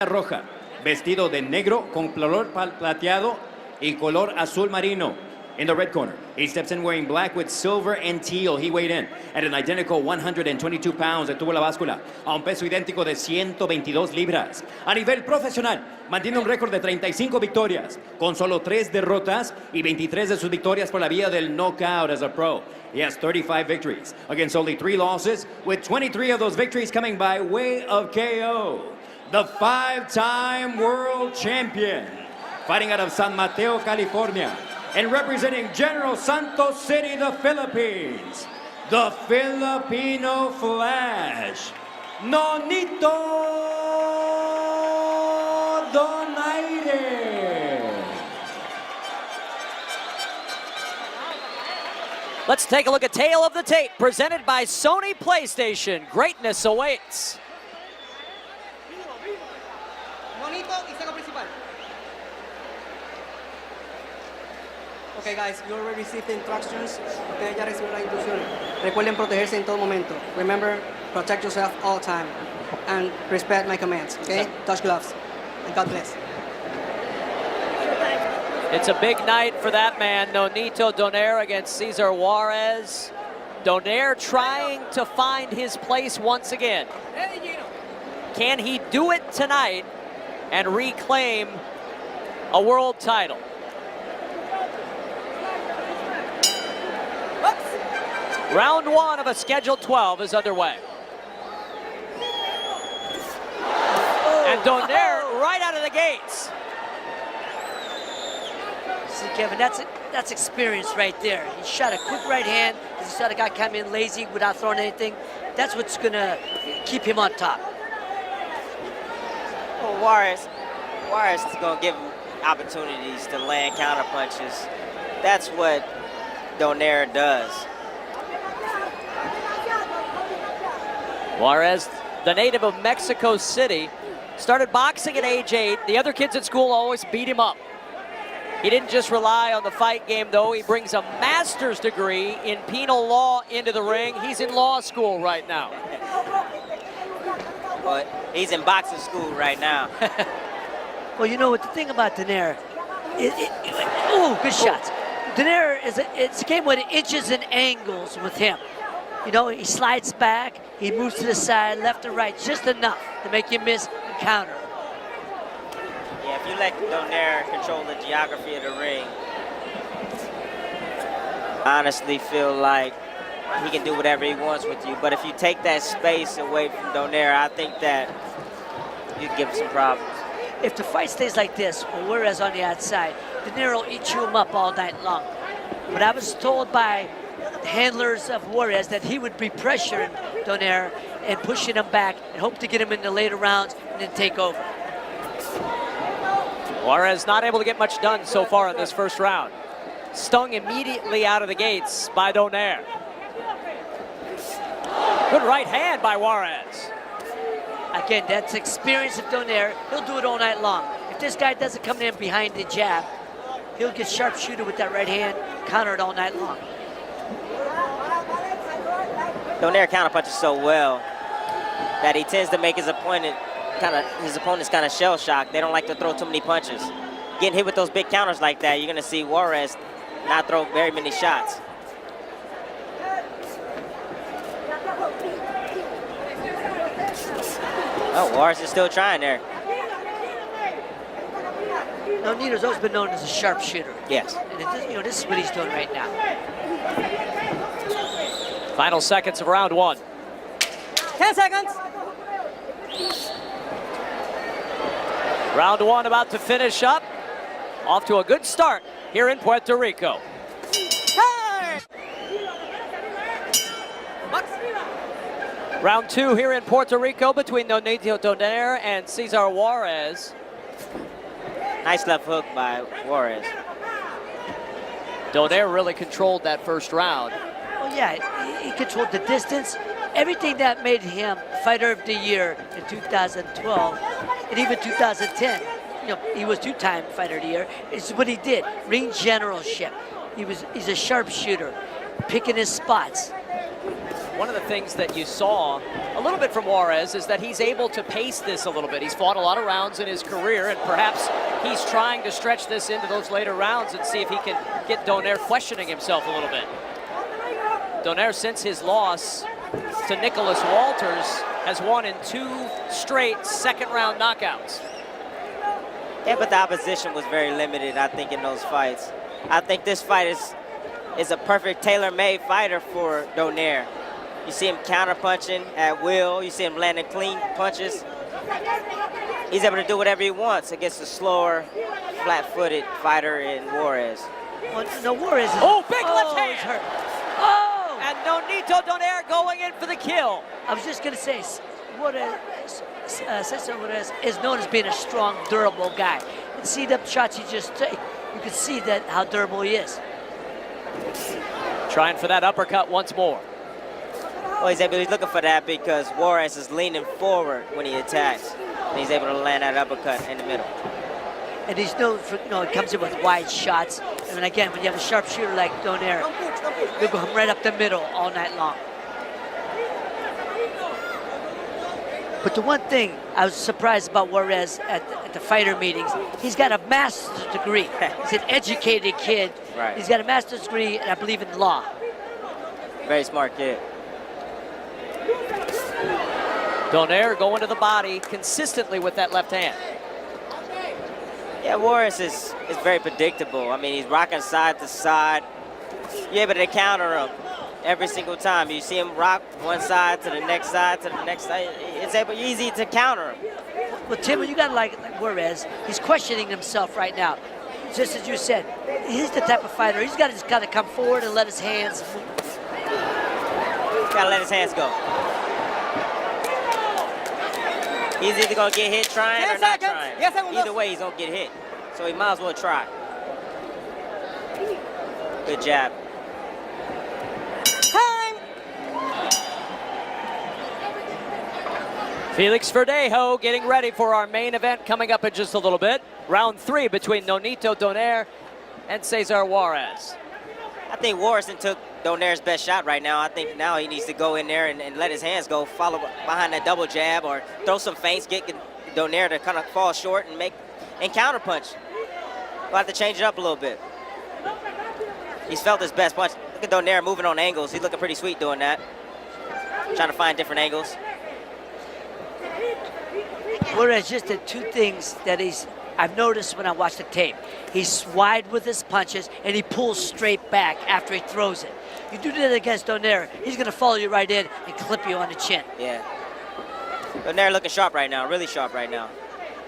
roja, vestido de negro con color plateado y color azul marino. In the red corner, he steps in wearing black with silver and teal. He weighed in at an identical 122 pounds. Detuvo la báscula a un peso idéntico de 122 libras. A nivel profesional, mantiene un récord de 35 victorias, con solo 3 derrotas y 23 de sus victorias por la vía del knockout as a pro. He has 35 victories against only 3 losses, with 23 of those victories coming by way of KO. The 5-time world champion, fighting out of San Mateo, California, and representing General Santos City, the Philippines, the Filipino Flash, Nonito Donaire. Let's take a look at Tale of the Tape, presented by Sony PlayStation. Greatness awaits. Okay guys, you already received the instructions. Ustedes ya recibieron la instrucción. Recuerden protegerse en todo momento. Remember, protect yourself all the time. And respect my commands, okay? Touch gloves. And God bless. It's a big night for that man, Nonito Donaire against Cesar Juarez. Donaire trying to find his place once again. Can he do it tonight and reclaim a world title? Round 1 of a scheduled 12 is underway. And Donaire right out of the gates. See, Kevin, that's experience right there. He shot a quick right hand because he saw the guy come in lazy without throwing anything. That's what's going to keep him on top. Well, Juarez is going to give him opportunities to land counter punches. That's what Donaire does. Juarez, the native of Mexico City, started boxing at age 8. The other kids at school always beat him up. He didn't just rely on the fight game, though. He brings a master's degree in penal law into the ring. He's in law school right now. But he's in boxing school right now. Well, you know what the thing about Donaire, oh, good shots. Donaire it's a game with inches and angles with him. You know, he slides back, he moves to the side, left and right, just enough to make you miss and counter. Yeah, if you let Donaire control the geography of the ring, I honestly feel like he can do whatever he wants with you. But if you take that space away from Donaire, I think that you give him some problems. If the fight stays like this, or Juarez on the outside, Donaire will chew him up all night long. But I was told by handlers of Juarez that he would be pressuring Donaire and pushing him back and hope to get him in the later rounds and then take over. Juarez not able to get much done so far in this first round. Stung immediately out of the gates by Donaire. Good right hand by Juarez. Again, that's experience of Donaire. He'll do it all night long. If this guy doesn't come in behind the jab, he'll get sharpshooter with that right hand, counter it all night long. Donaire counterpunches so well that he tends to make his opponents kind of shell shocked. They don't like to throw too many punches. Getting hit with those big counters like that, you're going to see Juarez not throw very many shots. Oh, Juarez is still trying there. Nonito's always been known as a sharpshooter. Yes. And this is what he's doing right now. Final seconds of round 1. 10 seconds. Round 1 about to finish up. Off to a good start here in Puerto Rico. Hey! Round 2 here in Puerto Rico between Nonito Donaire and Cesar Juarez. Nice left hook by Juarez. Donaire really controlled that first round. Well, yeah, he controlled the distance. Everything that made him Fighter of the Year in 2012 and even 2010. You know, he was 2-time Fighter of the Year. It's what he did. Ring generalship. He's a sharpshooter, picking his spots. One of the things that you saw a little bit from Juarez is that he's able to pace this a little bit. He's fought a lot of rounds in his career, and perhaps he's trying to stretch this into those later rounds and see if he can get Donaire questioning himself a little bit. Donaire, since his loss to Nicholas Walters, has won in 2 straight second-round knockouts. Yeah, but the opposition was very limited, I think, in those fights. I think this fight is a perfect tailor-made fighter for Donaire. You see him counter-punching at will. You see him landing clean punches. He's able to do whatever he wants against a slower, flat-footed fighter in Juarez. Well, no, Juarez is... Oh, big left hand! He's hurt. Oh! And Nonito Donaire going in for the kill. I was just going to say, Cesar Juarez is known as being a strong, durable guy. And see the shots he just took. You can see that how durable he is. Trying for that uppercut once more. Well, he's looking for that because Juarez is leaning forward when he attacks. And he's able to land that uppercut in the middle. And he's known for, he comes in with wide shots. And again, when you have a sharpshooter like Donaire, he'll go right up the middle all night long. But the one thing I was surprised about Juarez at the fighter meetings, he's got a master's degree. He's an educated kid. Right. He's got a master's degree, and I believe in law. Very smart kid. Donaire going to the body consistently with that left hand. Yeah, Juarez is very predictable. I mean, he's rocking side to side. You're able to counter him every single time. You see him rock one side to the next side to the next side. It's easy to counter him. Well, Tim, you got like Juarez, he's questioning himself right now. Just as you said, he's the type of fighter, he's got to come forward and let his hands move. Gotta let his hands go. He's either gonna get hit trying or not trying. Either way, he's gonna get hit. So he might as well try. Good jab. Felix Verdejo getting ready for our main event coming up in just a little bit. Round 3 between Nonito Donaire and Cesar Juarez. I think Juarez took Donaire's best shot right now. I think now he needs to go in there and let his hands go, follow behind that double jab or throw some feints, get Donaire to kind of fall short and counter punch. We'll have to change it up a little bit. He's felt his best punch. Look at Donaire moving on angles. He's looking pretty sweet doing that. Trying to find different angles. Juarez just did 2 things that I've noticed when I watch the tape. He's wide with his punches, and he pulls straight back after he throws it. You do that against Donaire, he's going to follow you right in and clip you on the chin. Yeah. Donaire looking sharp right now, really sharp right now.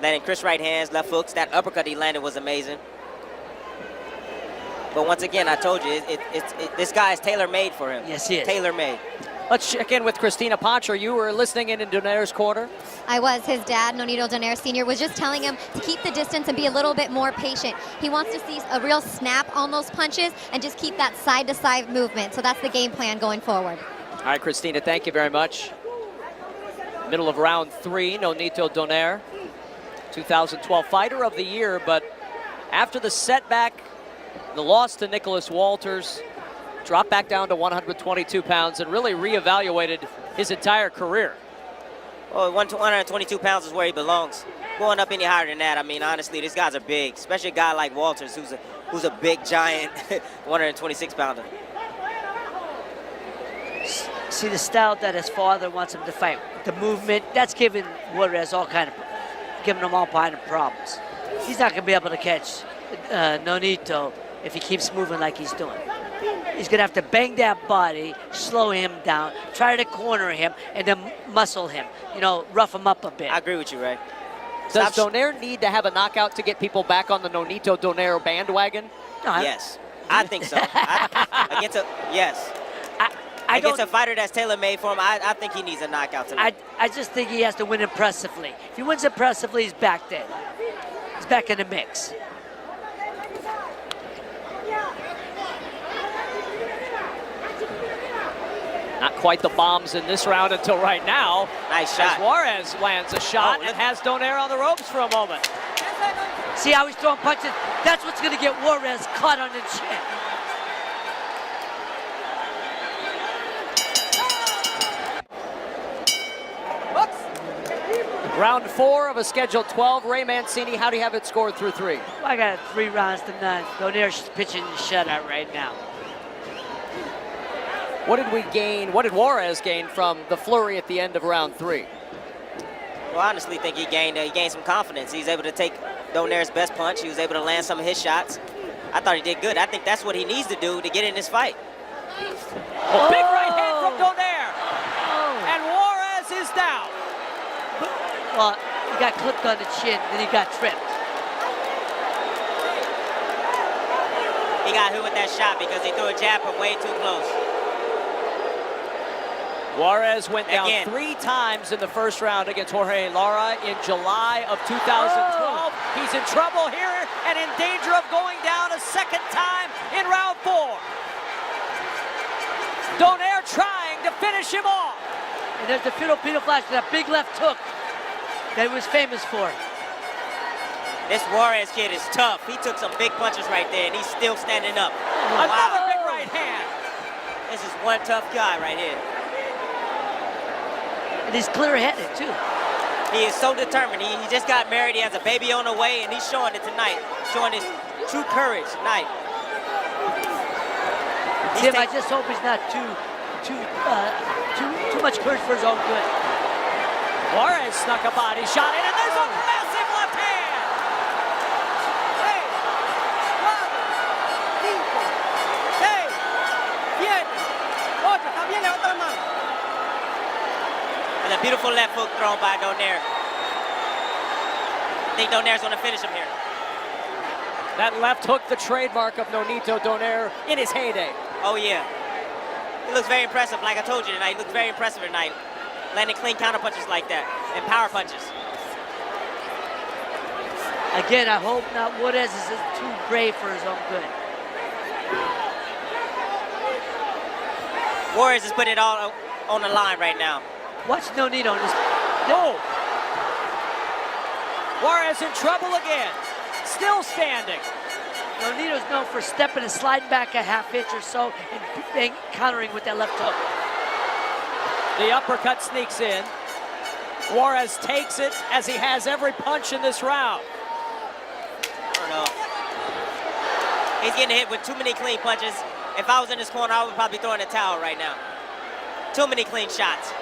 Landing crisp right hands, left hooks. That uppercut he landed was amazing. But once again, I told you, this guy is tailor-made for him. Yes, he is. Tailor-made. Let's check in with Christina Pancho. You were listening in Donaire's corner. I was. His dad, Nonito Donaire Sr., was just telling him to keep the distance and be a little bit more patient. He wants to see a real snap on those punches and just keep that side-to-side movement. So that's the game plan going forward. All right, Christina, thank you very much. Middle of round 3, Nonito Donaire, 2012 Fighter of the Year, but after the setback, the loss to Nicholas Walters, dropped back down to 122 pounds and really reevaluated his entire career. Well, 122 pounds is where he belongs. Going up any higher than that, I mean, honestly, these guys are big, especially a guy like Walters, who's a big, giant 126-pounder. See the style that his father wants him to fight. The movement, that's giving Juarez giving him all kind of problems. He's not going to be able to catch Nonito if he keeps moving like he's doing. He's going to have to bang that body, slow him down, try to corner him, and then muscle him, rough him up a bit. I agree with you, Ray. Does Donaire need to have a knockout to get people back on the Nonito Donaire bandwagon? Yes, I think so. Against a fighter that's tailor-made for him, I think he needs a knockout tonight. I just think he has to win impressively. If he wins impressively, he's back there. He's back in the mix. Not quite the bombs in this round until right now. Nice shot. As Juarez lands a shot and has Donaire on the ropes for a moment. See how he's throwing punches? That's what's going to get Juarez caught on the chin. Round 4 of a scheduled 12. Ray Mancini, how do you have it scored through 3? I got it 3 rounds to none. Donaire's pitching the shutout right now. What did we gain? What did Juarez gain from the flurry at the end of round 3? Well, I honestly think he gained some confidence. He's able to take Donaire's best punch. He was able to land some of his shots. I thought he did good. I think that's what he needs to do to get in this fight. Oh, big right hand from Donaire. Oh. And Juarez is down. Well, he got clipped on the chin, then he got tripped. He got hit with that shot because he threw a jab from way too close. Juarez went down Again. 3 times in the first round against Jorge Lara in July of 2012. He's in trouble here and in danger of going down a second time in round 4. Donaire trying to finish him off. And there's the Filipino flash, that big left hook that he was famous for. This Juarez kid is tough. He took some big punches right there, and he's still standing up. Another big right hand. This is one tough guy right here. And he's clear-headed, too. He is so determined. He just got married. He has a baby on the way, and he's showing it tonight, showing his true courage tonight. Tim, I just hope he's not too much courage for his own good. Juarez snuck a body shot in, and there's a massive left hand. Hey, 4, 5, 6, 7, 8. Está bien, levanta la mano. And a beautiful left hook thrown by Donaire. I think Donaire's going to finish him here. That left hook, the trademark of Nonito Donaire in his heyday. Oh, yeah. He looks very impressive. Like I told you tonight, he looks very impressive tonight. Landing clean counter punches like that and power punches. Again, I hope not Juarez is too brave for his own good. Juarez is putting it all on the line right now. Watch Nonito on this. Oh! Juarez in trouble again. Still standing. Nonito's known for stepping and sliding back a half inch or so and countering with that left hook. The uppercut sneaks in. Juarez takes it as he has every punch in this round. I don't know. He's getting hit with too many clean punches. If I was in his corner, I would probably throw in a towel right now. Too many clean shots.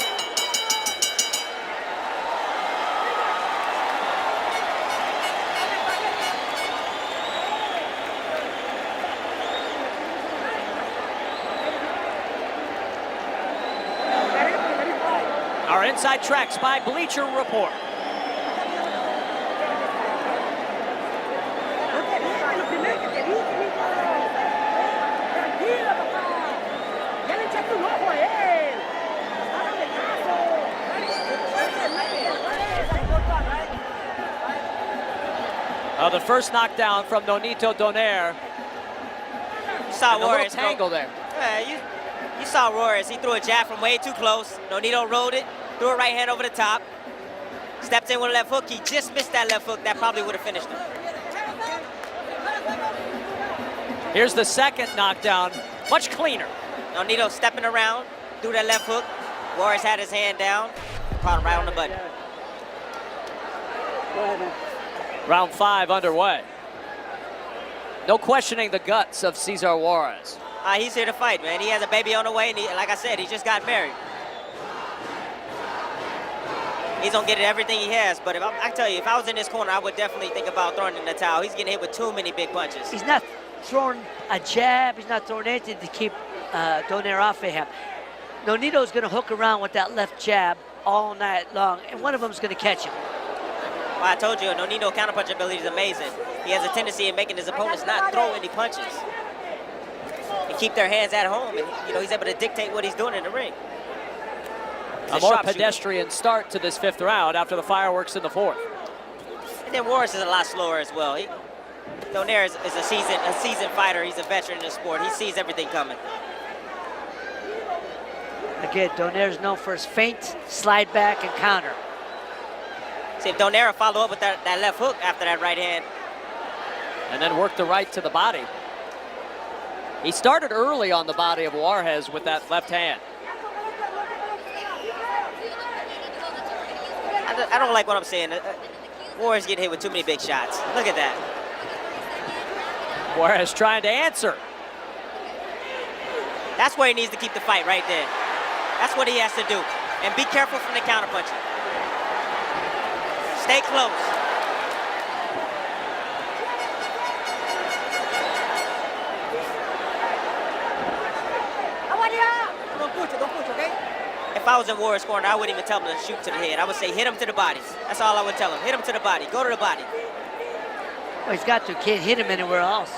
Our Inside Tracks by Bleacher Report. The first knockdown from Nonito Donaire. You saw And a Juarez little tangle there. Yeah, you saw Juarez. He threw a jab from way too close. Nonito rolled it, threw a right hand over the top, stepped in with a left hook. He just missed that left hook. That probably would have finished him. Here's the second knockdown, much cleaner. Nonito stepping around, threw that left hook. Juarez had his hand down, caught him right on the button. Round 5 underway. No questioning the guts of Cesar Juarez. He's here to fight, man. He has a baby on the way, and like I said, he just got married. He's gonna get everything he has, but I tell you, if I was in this corner, I would definitely think about throwing in the towel. He's getting hit with too many big punches. He's not throwing a jab. He's not throwing anything to keep Donaire off of him. Nonito's going to hook around with that left jab all night long, and one of them's going to catch him. Well, I told you, Nonito counterpunch ability is amazing. He has a tendency of making his opponents not throw any punches and keep their hands at home, and he's able to dictate what he's doing in the ring. A more pedestrian start to this 5th round after the fireworks in the 4th. And then Juarez is a lot slower as well. Donaire is a seasoned fighter. He's a veteran in the sport. He sees everything coming. Again, Donaire's known for his feint, slide back, and counter. See if Donaire follow up with that left hook after that right hand. And then work the right to the body. He started early on the body of Juarez with that left hand. I I don't like what I'm saying. Juarez getting hit with too many big shots. Look at that. Juarez trying to answer. That's where he needs to keep the fight right there. That's what he has to do. And be careful from the counterpunching. Stay close. Don't push, okay? If I was in Juarez's corner, I wouldn't even tell him to shoot to the head. I would say hit him to the body. That's all I would tell him. Hit him to the body. Go to the body. Well, he's got to. Can't hit him anywhere else.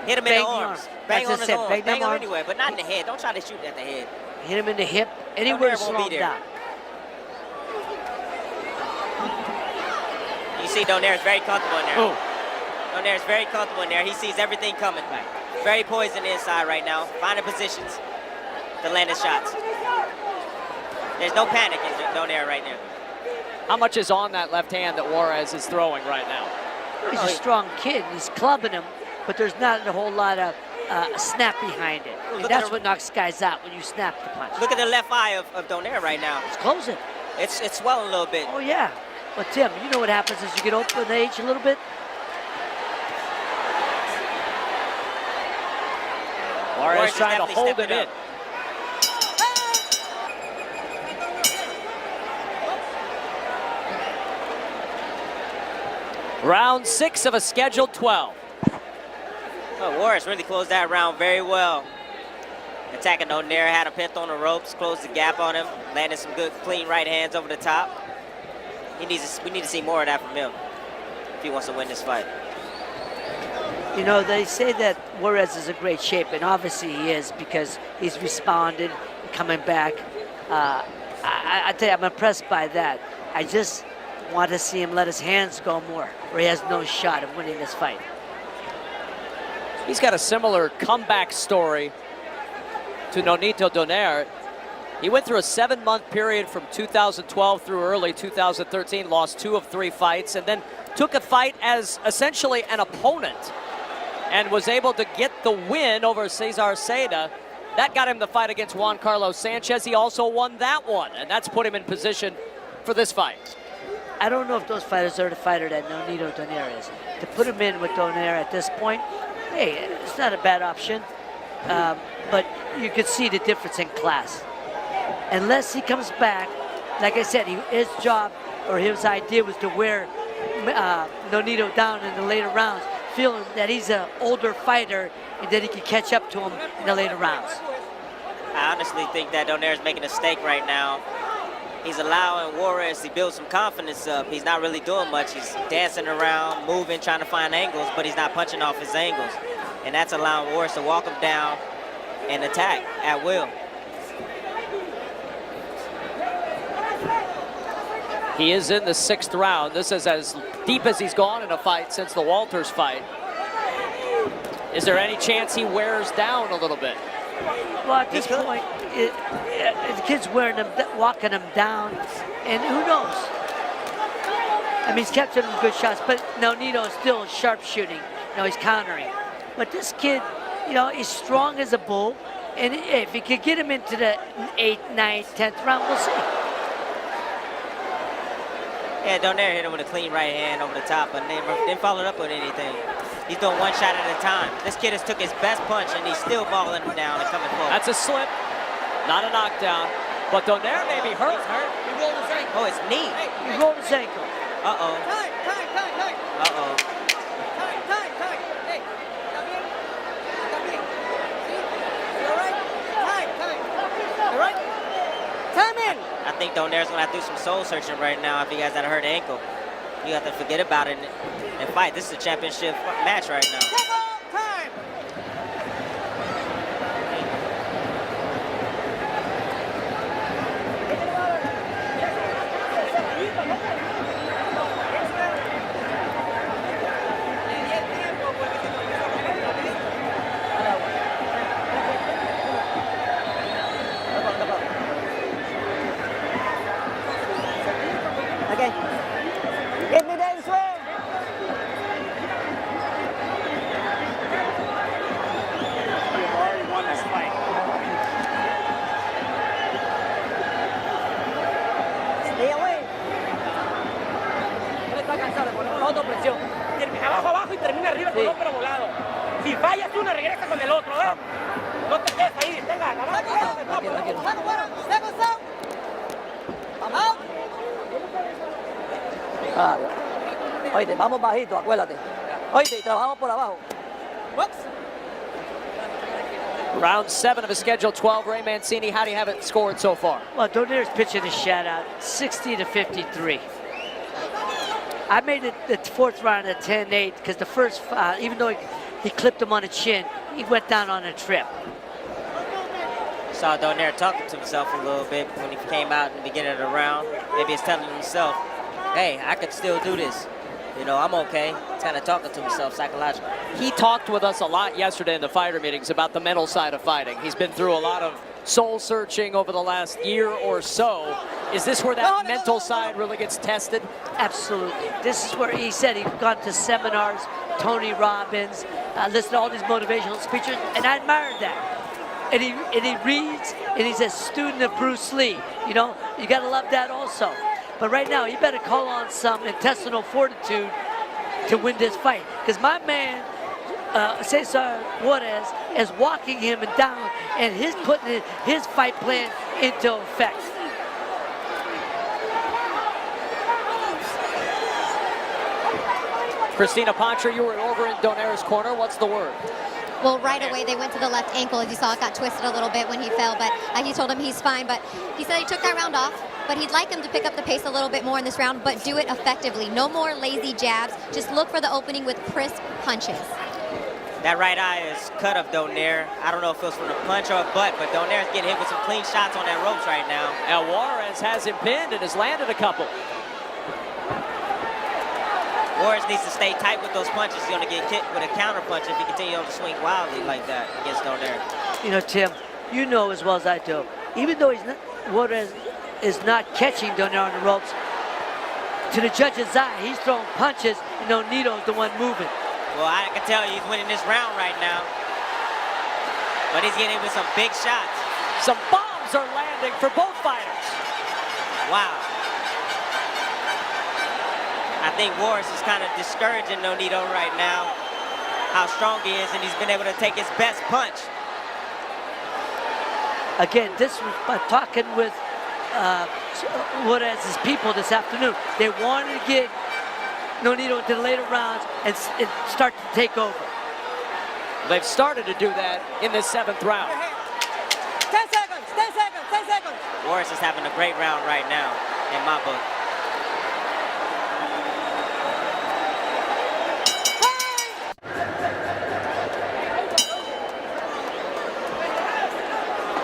Hit him in the arms. Bang on his arms. Bang him anywhere, but not in the head. Don't try to shoot at the head. Hit him in the hip. Anywhere to slow him down. You see Donaire's very comfortable in there. Oh. Donaire's very comfortable in there. He sees everything coming. Very poised in the inside right now. Finding positions to land his shots. There's no panic in Donaire right now. How much is on that left hand that Juarez is throwing right now? He's a strong kid. He's clubbing him, but there's not a whole lot of snap behind it. And that's what knocks guys out, when you snap the punch. Look at the left eye of Donaire right now. It's closing. It's swelling a little bit. Oh, yeah. But, Tim, you know what happens as you get open in age a little bit? Juarez trying to hold it in. Round 6 of a scheduled 12. Oh, Juarez really closed that round very well. Attacking Donaire, had him pinned on the ropes, closed the gap on him, landed some good, clean right hands over the top. We need to see more of that from him if he wants to win this fight. You know, they say that Juarez is in great shape, and obviously he is, because he's responded, coming back. I tell you, I'm impressed by that. I just want to see him let his hands go more, or he has no shot of winning this fight. He's got a similar comeback story to Nonito Donaire. He went through a 7-month period from 2012 through early 2013, lost 2 of 3 fights, and then took a fight as essentially an opponent and was able to get the win over Cesar Juarez. That got him the fight against Juan Carlos Sanchez. He also won that one, and that's put him in position for this fight. I don't know if those fighters are the fighter that Nonito Donaire is. To put him in with Donaire at this point, hey, it's not a bad option, but you could see the difference in class. Unless he comes back, like I said, his job or his idea was to wear Nonito down in the later rounds, feeling that he's an older fighter and that he can catch up to him in the later rounds. I honestly think that Donaire's making a mistake right now. He's allowing Juarez to build some confidence up. He's not really doing much. He's dancing around, moving, trying to find angles, but he's not punching off his angles. And that's allowing Juarez to walk him down and attack at will. He is in the 6th round. This is as deep as he's gone in a fight since the Walters fight. Is there any chance he wears down a little bit? Well, at this point, the kid's wearing him, walking him down, and who knows? I mean, he's catching him good shots, but Nonito is still sharp shooting. You know, he's countering. But this kid, you know, he's strong as a bull, and if he could get him into the 8th, 9th, 10th round, we'll see. Yeah, Donaire hit him with a clean right hand over the top, but didn't follow it up with anything. He's doing one shot at a time. This kid has took his best punch, and he's still balling him down and coming forward. That's a slip, not a knockdown. But Donaire may be hurt. He's hurt. He rolled his ankle. Oh, it's knee. He rolled his ankle. Uh-oh. Time. Uh-oh. Time. Hey, ¿está bien? ¿Está bien? ¿Sí? You all right? Time. All right? Time in. I think Donaire's gonna have to do some soul searching right now if he has that hurt ankle. You have to forget about it and fight. This is a championship match right now. Time. Okay. Hit me that swing. You've already won this fight. Stay away. uno y regresa con el otro, ¿eh? No te quedes ahí, tenga, Oye, vamos bajito, acuérdate. Oye, trabajamos por abajo. Round 7 of his schedule 12. Ray Mancini, how do you have it scored so far? Well, Donaire's pitching a shutout, 60-53. I made it the fourth round at 10-8 because the first, even though he clipped him on the chin, he went down on a trip. Saw Donaire talking to himself a little bit when he came out in the beginning of the round. Maybe he's telling himself, hey, I could still do this. You know, I'm okay. He's kind of talking to himself psychologically. He talked with us a lot yesterday in the fighter meetings about the mental side of fighting. He's been through a lot of soul searching over the last year or so. Is this where that mental side really gets tested? Absolutely. This is where he said he's gone to seminars, Tony Robbins, listened to all these motivational speeches, and I admired that. And he reads, and he's a student of Bruce Lee. You know, you got to love that also. But right now, you better call on some intestinal fortitude to win this fight. Because my man, Cesar Juarez, is walking him down, and he's putting his fight plan into effect. Christina Pantra, you were over in Donaire's corner. What's the word? Well, right away, they went to the left ankle. As you saw, it got twisted a little bit when he fell, but he told him he's fine. But he said he took that round off, but he'd like him to pick up the pace a little bit more in this round, but do it effectively. No more lazy jabs. Just look for the opening with crisp punches. That right eye is cut of Donaire. I don't know if it was from the punch or a butt, but Donaire's getting hit with some clean shots on that ropes right now. And Juarez has him pinned and has landed a couple. Juarez needs to stay tight with those punches. He's going to get kicked with a counter punch if he continues to swing wildly like that against Donaire. You know, Tim, you know as well as I do, even though Juarez is not catching Donaire on the ropes, to the judge's eye, he's throwing punches, and Nonito's the one moving. Well, I can tell you he's winning this round right now. But he's getting hit with some big shots. Some bombs are landing for both fighters. Wow. I think Juarez is kind of discouraging Nonito right now, how strong he is, and he's been able to take his best punch. Again, this was by talking with Juarez's people this afternoon. They wanted to get Nonito into the later rounds and start to take over. They've started to do that in this 7th round. 10 seconds, 10 seconds, 10 seconds. Juarez is having a great round right now, in my book.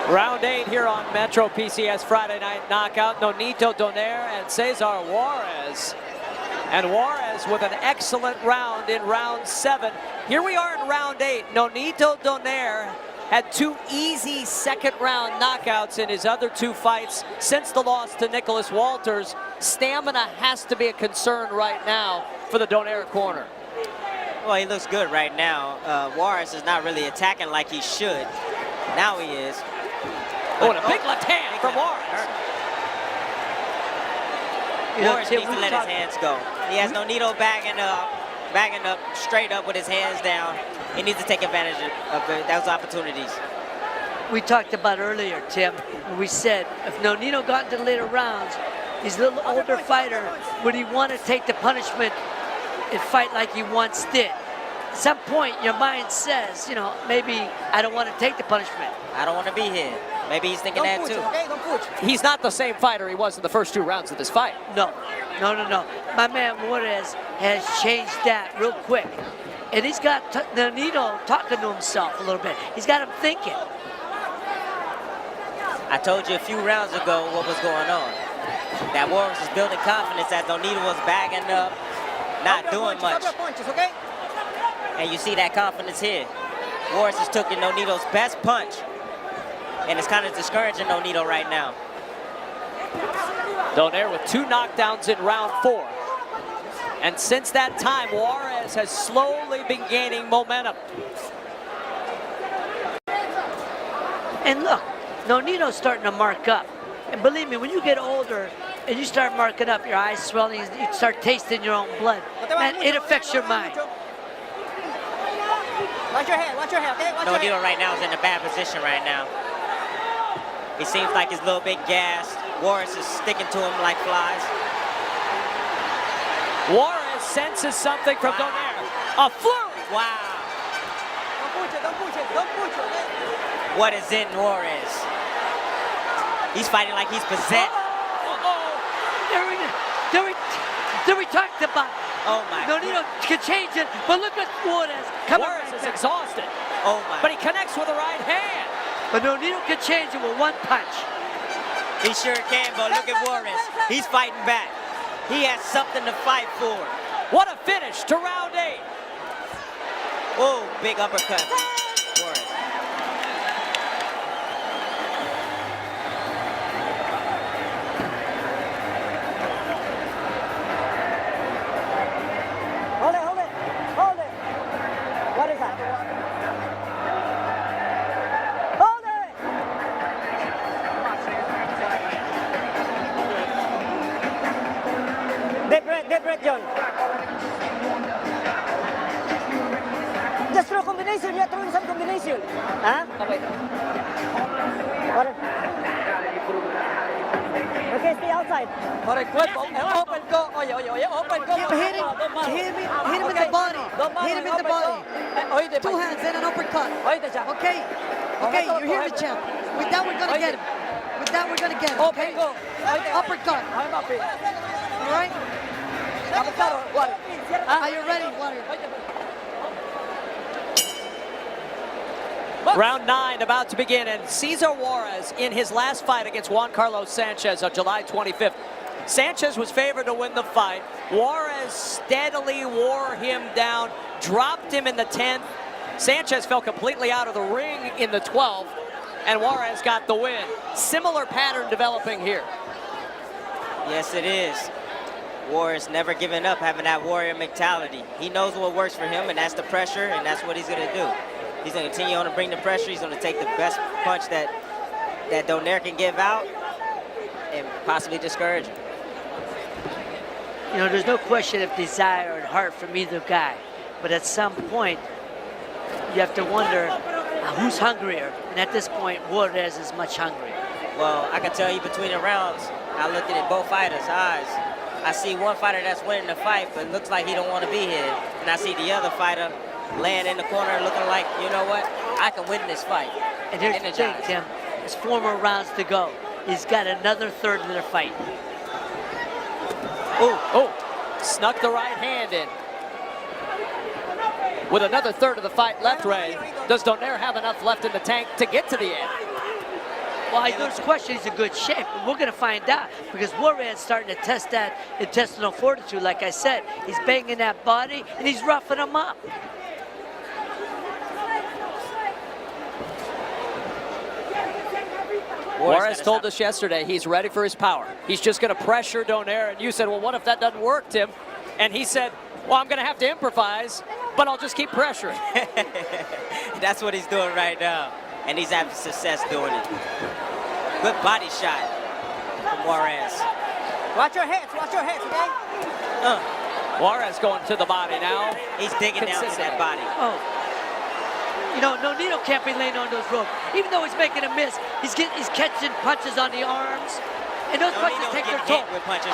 Round 8 here on Metro PCS Friday Night Knockout. Nonito Donaire and Cesar Juarez. And Juarez with an excellent round in round 7. Here we are in round 8. Nonito Donaire had 2 easy second-round knockouts in his other 2 fights since the loss to Nicholas Walters. Stamina has to be a concern right now for the Donaire corner. Well, he looks good right now. Juarez is not really attacking like he should. Now he is. Oh, and a big left hand from Juarez. Juarez needs to let his hands go. He has Nonito bagging up straight up with his hands down. He needs to take advantage of those opportunities. We talked about earlier, Tim, when we said if Nonito got into the later rounds, he's a little older fighter, would he want to take the punishment and fight like he once did? At some point, your mind says, maybe I don't want to take the punishment. I don't want to be here. Maybe he's thinking that too. Okay? Don't push. He's not the same fighter he was in the first 2 rounds of this fight. No. My man Juarez has changed that real quick. And he's got Nonito talking to himself a little bit. He's got him thinking. I told you a few rounds ago what was going on. That Juarez was building confidence as Nonito was bagging up, not doing much. Punches, okay? And you see that confidence here. Juarez has taken Nonito's best punch. And it's kind of discouraging Nonito right now. Donaire with 2 knockdowns in round 4. And since that time, Juarez has slowly been gaining momentum. And look, Nonito's starting to mark up. And believe me, when you get older and you start marking up, your eyes swelling, you start tasting your own blood, man, it affects your mind. Watch your head, okay? Watch your Nonito head. right now is in a bad position right now. He seems like he's a little bit gassed. Juarez is sticking to him like flies. Juarez senses something from Donaire. A flurry. Wow. Don't push it, don't push it, okay? What is in Juarez? He's fighting like he's possessed. There we talked about. Oh my. Nonito can change it, but look at Juarez. Juarez is exhausted, Oh my. but he connects with the right hand. But Nonito can change it with one punch. He sure can, but look at Juarez. He's fighting back. He has something to fight for. What a finish to round 8. Oh, big uppercut. Juarez. Hold it, hold it, hold it. What is that? Hold it! Deep breath, John. Just throw combination, you're throwing some combination. Huh? What? Okay, stay outside. Open go. Open go. Keep hitting. Hit him in the body. Hit him in the body. 2 hands and an uppercut. Okay. Okay, you hear me, champ. With that, we're gonna get him. With that, we're gonna get him. Okay. Uppercut. All right. Are you ready, Warrior? Round 9 about to begin, and Cesar Juarez in his last fight against Juan Carlos Sanchez on July 25th. Sanchez was favored to win the fight. Juarez steadily wore him down, dropped him in the 10th. Sanchez fell completely out of the ring in the 12th, and Juarez got the win. Similar pattern developing here. Yes, it is. Juarez never giving up, having that warrior mentality. He knows what works for him, and that's the pressure, and that's what he's going to do. He's going to continue on to bring the pressure. He's going to take the best punch that Donaire can give out and possibly discourage him. You know, there's no question of desire and heart from either guy. But at some point, you have to wonder who's hungrier. And at this point, Juarez is much hungrier. Well, I can tell you between the rounds, I looked at both fighters' eyes. I see one fighter that's winning the fight, but looks like he don't want to be here. And I see the other fighter laying in the corner looking like, you know what, I can win this fight. And here's the thing, Tim. There's 4 more rounds to go. He's got another third of their fight. Oh, snuck the right hand in. With another third of the fight left, Ray, does Donaire have enough left in the tank to get to the end? Well, there's a question. He's in good shape, but we're going to find out because Juarez starting to test that intestinal fortitude. Like I said, he's banging that body and he's roughing him up. Juarez told us yesterday he's ready for his power. He's just going to pressure Donaire, and you said, well, what if that doesn't work, Tim? And he said, well, I'm going to have to improvise, but I'll just keep pressuring. That's what he's doing right now, and he's having success doing it. Good body shot from Juarez. Watch your heads, okay? Juarez going to the body now. He's digging down to that body. Oh. You know, Nonito can't be laying on those ropes. Even though he's making a miss, he's catching punches on the arms. And those punches take their toll. With punches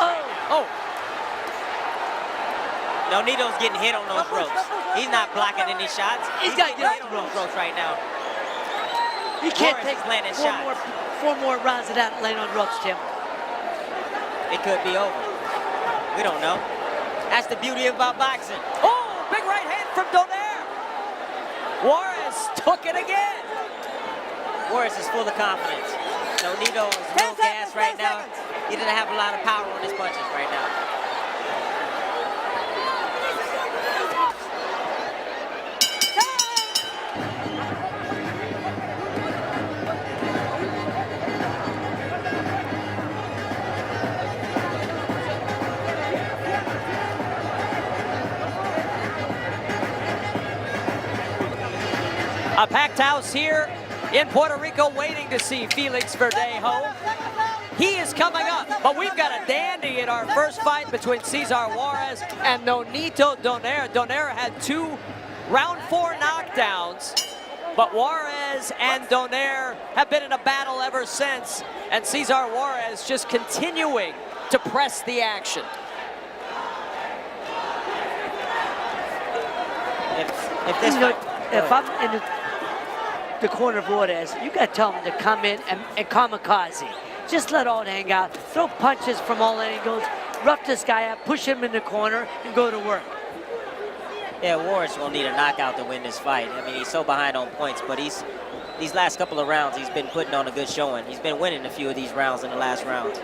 Nonito's getting hit on those ropes. He's not blocking any shots. He's got to get hit on those ropes right now. He can't Juarez take landing four more rounds of that laying on ropes, Tim. It could be over. We don't know. That's the beauty about boxing. Oh, big right hand from Donaire. Juarez took it again. Juarez is full of confidence. Nonito is real gas right now. He doesn't have a lot of power on his punches right now. A packed house here in Puerto Rico waiting to see Felix Verdejo. He is coming up, but we've got a dandy in our first fight between Cesar Juarez and Nonito Donaire. Donaire had 2 Round 4 knockdowns, but Juarez and Donaire have been in a battle ever since, and Cesar Juarez just continuing to press the action. If this if I'm in the corner of Juarez, you got to tell him to come in and kamikaze. Just let all hang out. Throw punches from all angles. Rough this guy up, push him in the corner, and go to work. Yeah, Juarez will need a knockout to win this fight. I mean, he's so behind on points, but these last couple of rounds, he's been putting on a good showing. He's been winning a few of these rounds in the last rounds.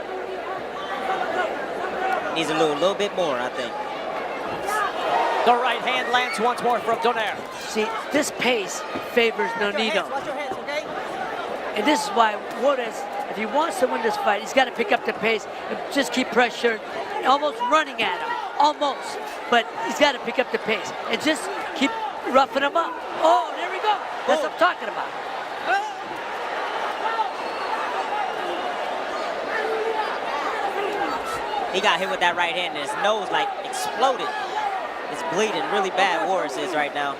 Needs a little bit more, I think. The right hand lands once more from Donaire. See, this pace favors Nonito. Watch your hands, okay? And this is why Juarez, if he wants to win this fight, he's got to pick up the pace and just keep pressure, almost running at him, almost. But he's got to pick up the pace and just keep roughing him up. Oh, there we go. That's what I'm talking about. He got hit with that right hand and his nose like exploded. It's bleeding really bad, Juarez is right now.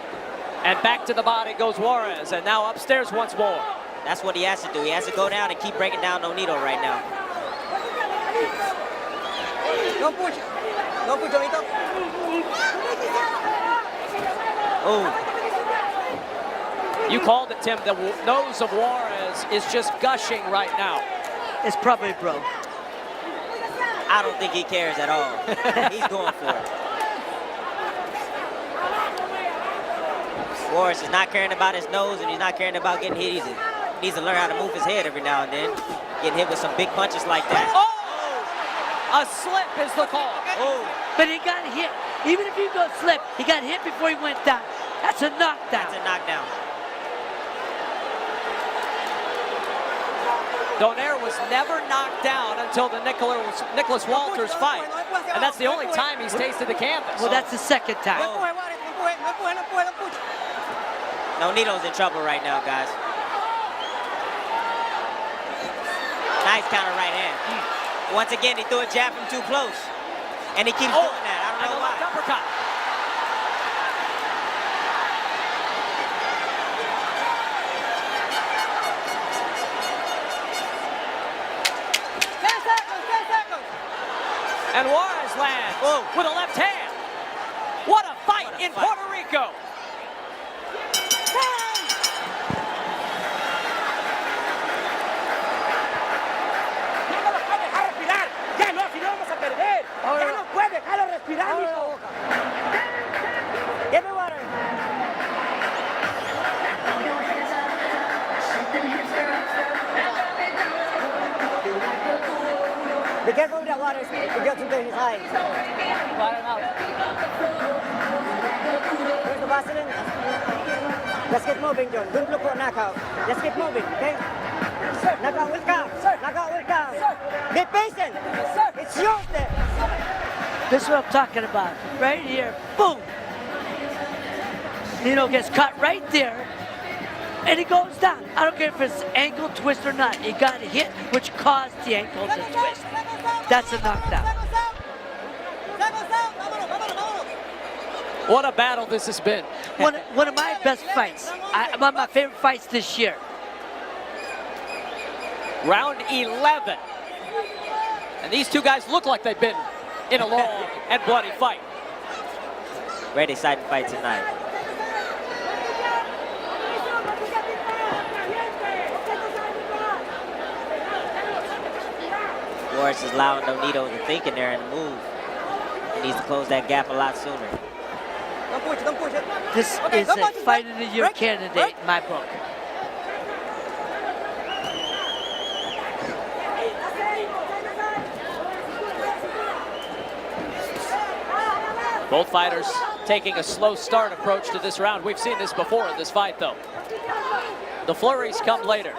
And back to the body goes Juarez, and now upstairs once more. That's what he has to do. He has to go down and keep breaking down Nonito right now. Don't push. Don't push, Nonito. Oh, You called it, Tim. The nose of Juarez is just gushing right now. It's probably broke. I don't think he cares at all. He's going for it. Juarez is not caring about his nose, and he's not caring about getting hit either. He needs to learn how to move his head every now and then. Getting hit with some big punches like that. Oh! A slip is the call. Oh, But he got hit. Even if he goes slip, he got hit before he went down. That's a knockdown. that's a knockdown. Donaire was never knocked down until the Nicholas Walters fight. And that's the only time he's tasted the canvas. Well, that's the second time. Nonito's in trouble right now, guys. Nice counter right hand. Once again, he threw a jab from too close. And he keeps doing that. I don't know why. Uppercut. And Juarez lands with a left hand. What a fight in Puerto Rico. Ya no lo puede dejar respirar. Ya no, si no vamos a perder. Ya no puede dejarlo respirar, mijo. Give me water. Be careful with that water. It gets into his eyes. Water out. Where's the Vaseline? Let's get moving, John. Don't look for a knockout. Let's get moving, okay? Knockout will come. Knockout will come. Be patient. It's yours there. This is what I'm talking about. Right here, boom. Nino gets cut right there, and he goes down. I don't care if it's ankle twist or not. He got hit, which caused the ankle to twist. That's a knockdown. What a battle this has been. One of my best fights. One of my favorite fights this year. Round 11. And these two guys look like they've been in a long and bloody fight. Great exciting fight tonight. Juarez is allowing Nonito to think in there and move. He needs to close that gap a lot sooner. Don't push, don't push it. This Okay, is a don't fight of the year break, candidate break. in my book. Both fighters taking a slow start approach to this round. We've seen this before in this fight, though. The flurries come later.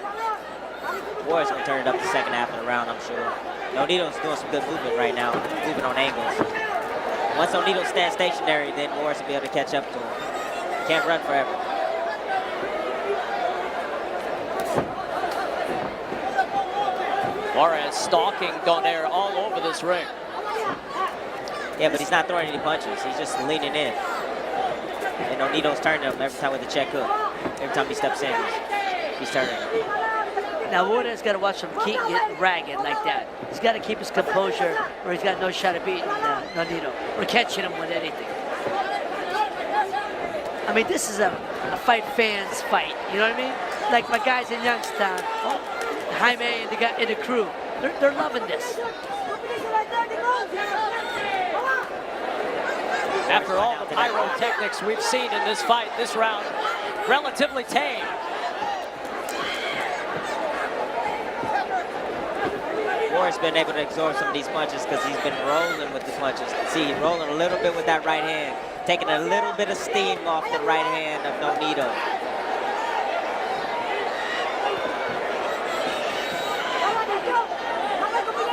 Juarez gonna turn it up the second half of the round, I'm sure. Nonito's doing some good movement right now, moving on angles. Once Nonito stands stationary, then Juarez will be able to catch up to him. Can't run forever. Juarez stalking Donaire all over this ring. Yeah, but he's not throwing any punches. He's just leaning in. And Nonito's turning him every time with the check hook. Every time he steps in, he's turning him. Now Juarez got to watch him keep getting ragged like that. He's got to keep his composure, or he's got no shot at beating Nonito or catching him with anything. I mean, this is a fight fans fight. You know what I mean? Like my guys in Youngstown, Jaime and the crew, they're loving this. After all the pyrotechnics we've seen in this fight, this round, relatively tame. Juarez been able to absorb some of these punches because he's been rolling with the punches. See, rolling a little bit with that right hand, taking a little bit of steam off the right hand of Nonito.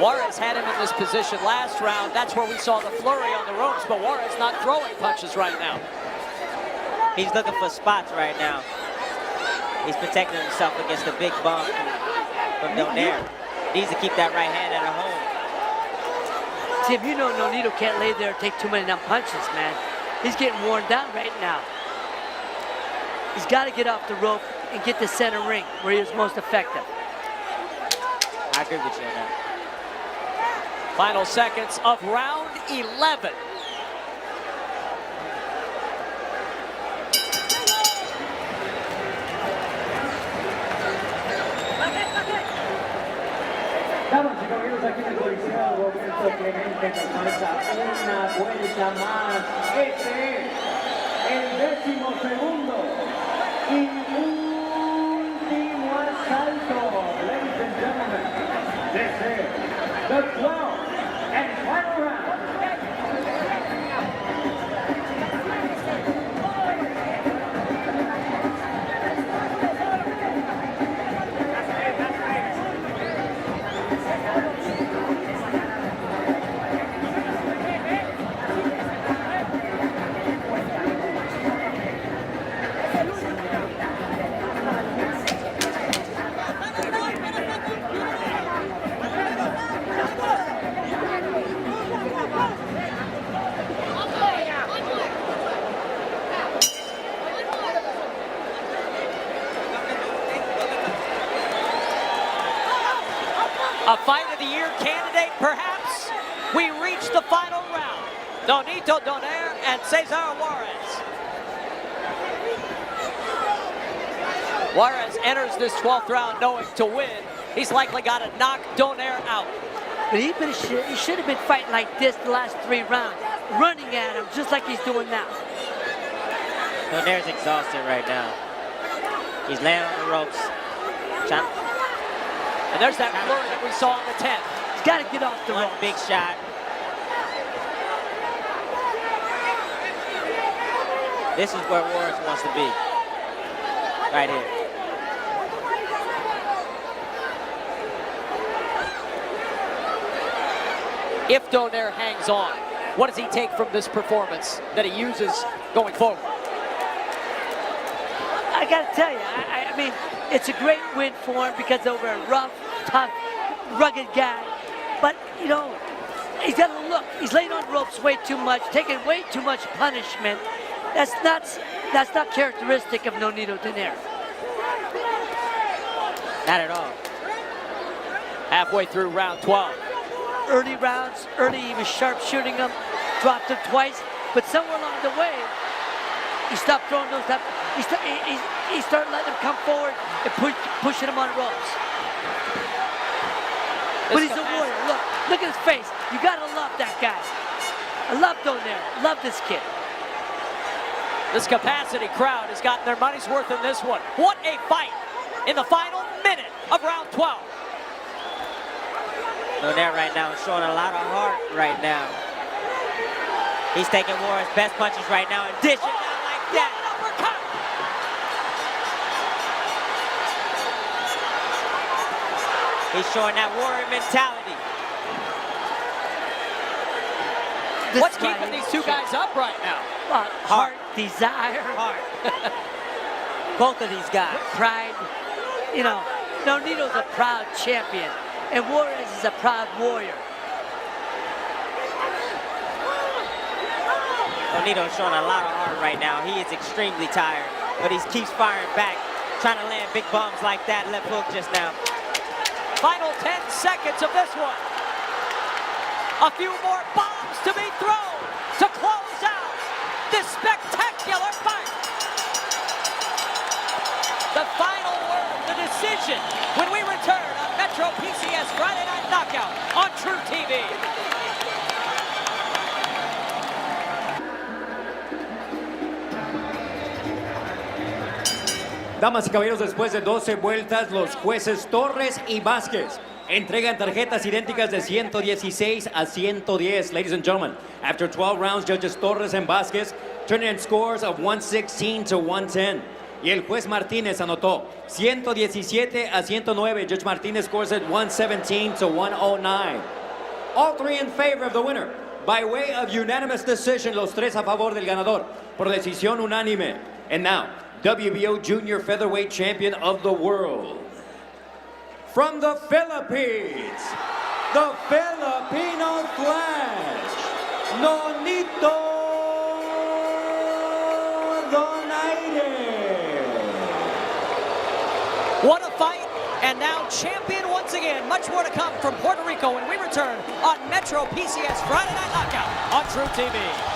Juarez had him in this position last round. That's where we saw the flurry on the ropes, but Juarez not throwing punches right now. He's looking for spots right now. He's protecting himself against the big bump from Donaire. Needs to keep that right hand at home. Tim, you know Nonito can't lay there and take too many punches, man. He's getting worn down right now. He's got to get off the rope and get the center ring where he is most effective. I agree with you on that. Final seconds of round 11. Damas y caballeros, aquí en el Coliseo Roberto Clemente nos falta una vuelta más. Este es el 12º y último asalto. Ladies and gentlemen, this is the 12th and final round. A Fight of the Year candidate, perhaps. We reach the final round. Nonito Donaire and Cesar Juarez. Juarez enters this 12th round knowing to win, he's likely got to knock Donaire out. But he should have been fighting like this the last 3 rounds, running at him just like he's doing now. Donaire's exhausted right now. He's laying on the ropes. And there's that flurry that we saw in the 10th. He's got to get off the ropes. One big shot. This is where Juarez wants to be. Right here. If Donaire hangs on, what does he take from this performance that he uses going forward? I got to tell you, I mean, it's a great win for him because over a rough, tough, rugged guy. But, you know, he's got to look. He's laying on ropes way too much, taking way too much punishment. That's not characteristic of Nonito Donaire. Not at all. Halfway through round 12. Early rounds, he was sharp shooting him, dropped him twice, but somewhere along the way, he stopped throwing those up. He started letting him come forward and pushing him on ropes. But he's a warrior. Look at his face. You gotta love that guy. I love Donaire. Love this kid. This capacity crowd has gotten their money's worth in this one. What a fight in the final minute of round 12. Donaire right now is showing a lot of heart right now. He's taking Juarez's best punches right now and dishing out like that. Uppercut. He's showing that warrior mentality. What's keeping these two guys up right now? Heart, desire, Heart. Both of these guys. pride. You know, Nonito's a proud champion, and Juarez is a proud warrior. Nonito's showing a lot of heart hurt right now. He is extremely tired, but he keeps firing back, trying to land big bombs like that left hook just now. Final 10 seconds of this one. A few more bombs to be thrown to close out this spectacular fight. The final word, the decision, when we return on Metro PCS Friday Night Knockout on True TV. Damas y caballeros, después de 12 vueltas, los jueces Torres y Vázquez entregan tarjetas idénticas de 116 a 110. Ladies and gentlemen, after 12 rounds, judges Torres and Vázquez turning in scores of 116 to 110. Y el juez Martínez anotó 117 a 109. Judge Martínez scores at 117 to 109. All three in favor of the winner. By way of unanimous decision, los tres a favor del ganador, por decisión unánime. And now, WBO Junior Featherweight Champion of the world. From the Philippines, the Filipino Flash, Nonito Donaire. What a fight, and now champion once again. Much more to come from Puerto Rico when we return on Metro PCS Friday Night Knockout on True TV.